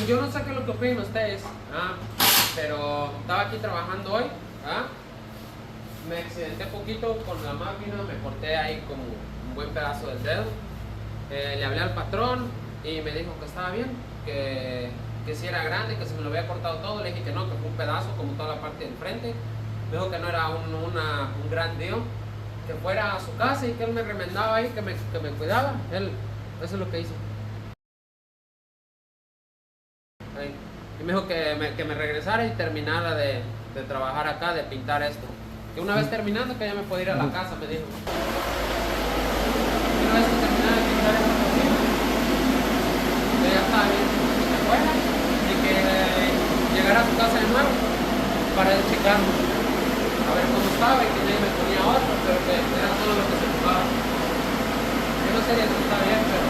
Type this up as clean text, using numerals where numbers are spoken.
Yo no sé qué es lo que opinan ustedes, pero estaba aquí trabajando hoy. Me accidenté poquito con la máquina, me corté ahí como un buen pedazo del dedo. Le hablé al patrón y me dijo que estaba bien, que si era grande, que si me lo había cortado todo. Le dije que no, que fue un pedazo como toda la parte del frente. Me dijo que no era un gran deal, que fuera a su casa y que él me remendaba ahí, que me cuidaba. Eso es lo que hizo. Y me dijo que me regresara y terminara de trabajar acá, de pintar esto. Que una vez terminando, que ya me podía ir a la casa, me dijo. Una vez que terminara de pintar esta cocina, que ya estaba bien, que se fuera y que llegara a su casa de nuevo para checarlo, a ver cómo estaba, y que ya me ponía otro, pero que era todo lo que se ocupaba. Yo no sé si eso está bien, pero